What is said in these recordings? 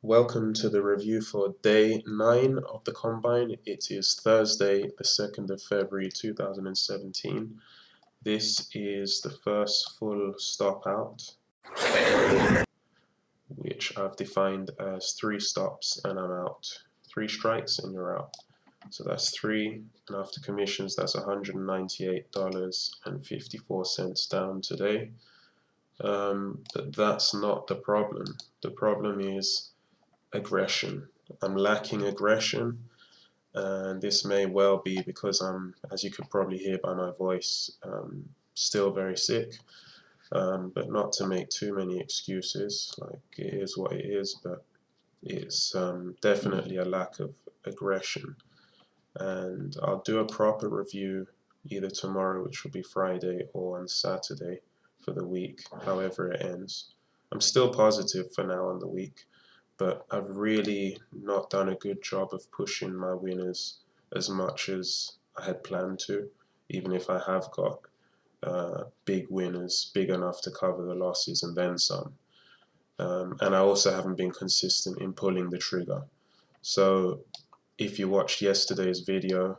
Welcome to the review for day 9 of the Combine. It is Thursday, the 2nd of February 2017. This is the first full stop out, which I've defined as 3 stops and I'm out. 3 strikes and you're out. So that's 3, and after commissions that's $198.54 down today. But that's not the problem. The problem is aggression. I'm lacking aggression, and this may well be because I'm, as you could probably hear by my voice, still very sick. But not to make too many excuses, like it is what it is, but it's definitely a lack of aggression. And I'll do a proper review either tomorrow, which will be Friday, or on Saturday for the week, however it ends. I'm still positive for now on the week, but I've really not done a good job of pushing my winners as much as I had planned to, even if I have got big winners, big enough to cover the losses and then some. And I also haven't been consistent in pulling the trigger. So if you watched yesterday's video,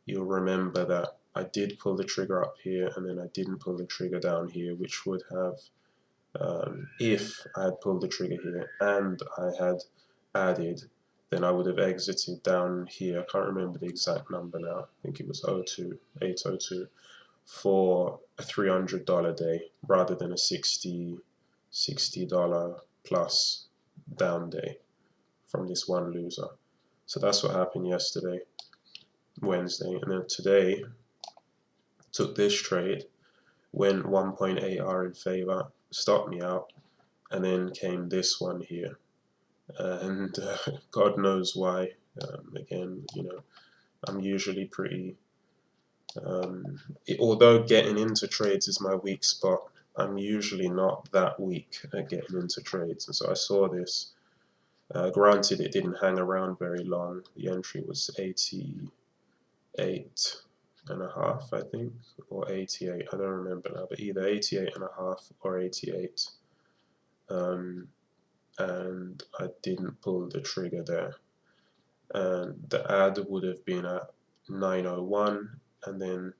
you'll remember that I did pull the trigger up here and then I didn't pull the trigger down here, which would have, if I had pulled the trigger here and I had added, then I would have exited down here. I can't remember the exact number now. I think it was 802 for a $300 day rather than a $60 plus down day from this one loser. So that's what happened yesterday, Wednesday, and then today took this trade, went 1.8R in favor, stopped me out, and then came this one here, and God knows why. Again, you know, I'm usually pretty, although getting into trades is my weak spot, I'm usually not that weak at getting into trades, and so I saw this. Granted, it didn't hang around very long. The entry was 88.5, I think, or 88. I don't remember now, but either 88.5 or 88. And I didn't pull the trigger there. And the add would have been at 901, and then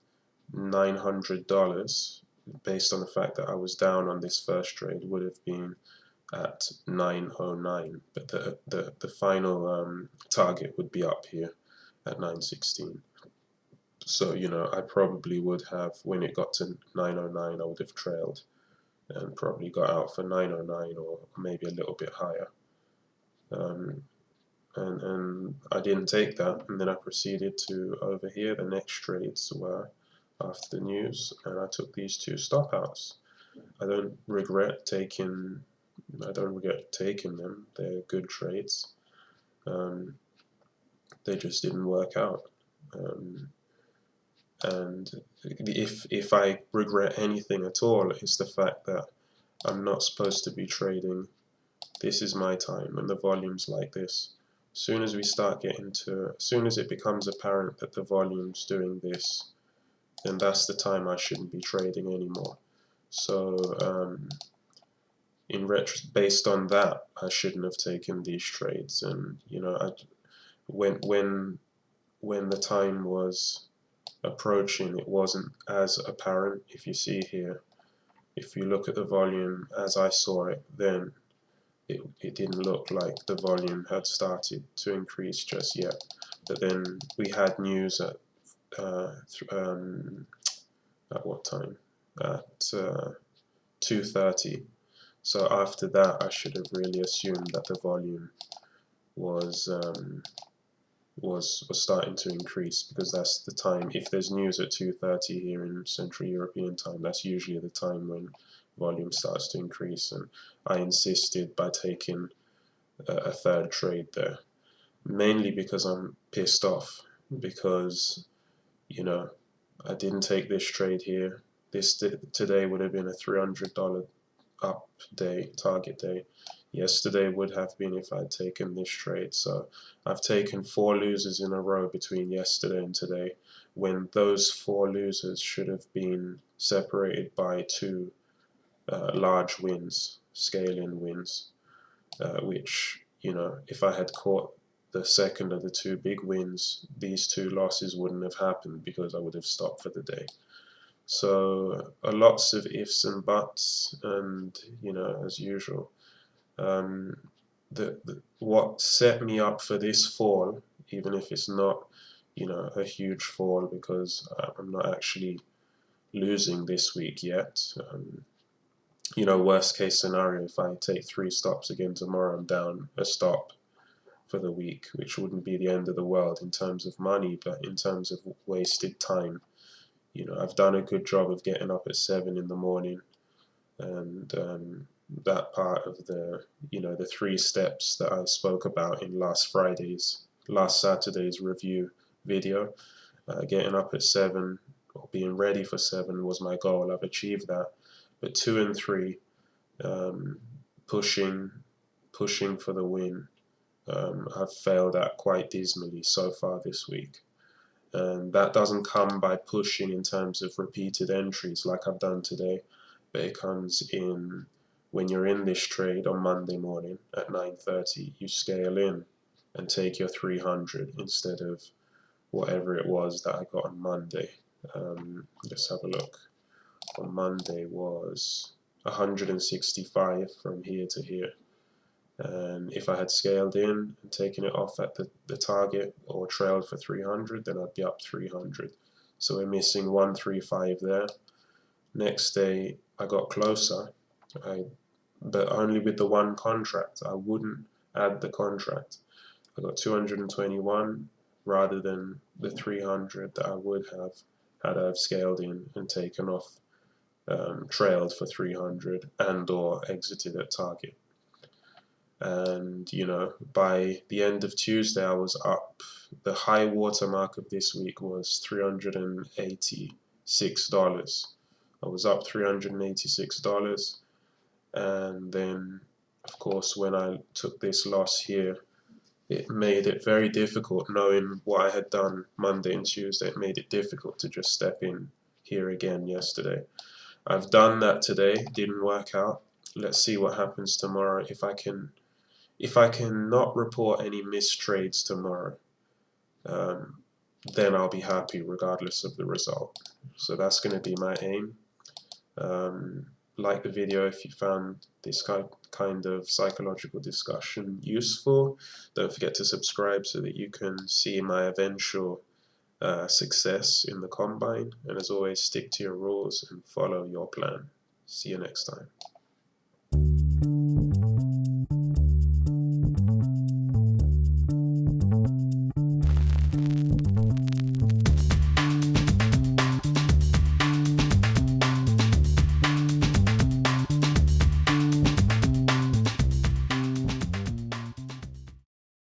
$900, based on the fact that I was down on this first trade, would have been at 909, but the final target would be up here at 916. So, you know, I probably would have, when it got to 909, I would have trailed and probably got out for 909 or maybe a little bit higher. And I didn't take that, and then I proceeded to over here. The next trades were after the news, and I took these 2 stop outs. I don't regret taking them. They're good trades. They just didn't work out. And if I regret anything at all, it's the fact that I'm not supposed to be trading. This is my time when the volume's like this. As soon as it becomes apparent that the volume's doing this, then that's the time I shouldn't be trading anymore. So based on that, I shouldn't have taken these trades. And you know, when the time was approaching, it wasn't as apparent. If you see here, if you look at the volume as I saw it, then it didn't look like the volume had started to increase just yet. But then we had news at what time? At 2:30. So after that, I should have really assumed that the volume was starting to increase, because that's the time. If there's news at 2:30 here in Central European time, that's usually the time when volume starts to increase. And I insisted by taking a third trade there, mainly because I'm pissed off, because you know, I didn't take this trade here. Today would have been a $300 up day, target day. Yesterday would have been if I'd taken this trade. So I've taken 4 losers in a row between yesterday and today, when those 4 losers should have been separated by 2 large wins, scale-in wins, which, if I had caught the second of the two big wins, these two losses wouldn't have happened because I would have stopped for the day. So lots of ifs and buts, and as usual, what set me up for this fall, even if it's not a huge fall because I'm not actually losing this week yet. Worst case scenario, if I take 3 stops again tomorrow, I'm down a stop for the week, which wouldn't be the end of the world in terms of money, but in terms of wasted time. I've done a good job of getting up at 7 in the morning, and that part of the 3 steps that I spoke about in last Saturday's review video, getting up at 7 or being ready for 7 was my goal. I've achieved that. But 2 and 3, pushing for the win, I've failed at quite dismally so far this week. And that doesn't come by pushing in terms of repeated entries like I've done today, but it comes in when you're in this trade on Monday morning at 9:30, you scale in and take your 300 instead of whatever it was that I got on Monday. Let's have a look. On Monday was 165 from here to here. And if I had scaled in and taken it off at the target or trailed for 300, then I'd be up 300. So we're missing 135 there. Next day I got closer, but only with the one contract. I wouldn't add the contract. I got 221 rather than the 300 that I would have had I have scaled in and taken off, trailed for 300 and or exited at target. And by the end of Tuesday I was up. The high water mark of this week was $386. I was up $386, and then of course when I took this loss here, it made it very difficult, knowing what I had done Monday and Tuesday. It made it difficult to just step in here again yesterday. I've done that today, didn't work out. Let's see what happens tomorrow. If I can not report any missed trades tomorrow, then I'll be happy regardless of the result. So that's going to be my aim. Like the video if you found this kind of psychological discussion useful. Don't forget to subscribe so that you can see my eventual success in the combine. And as always, stick to your rules and follow your plan. See you next time.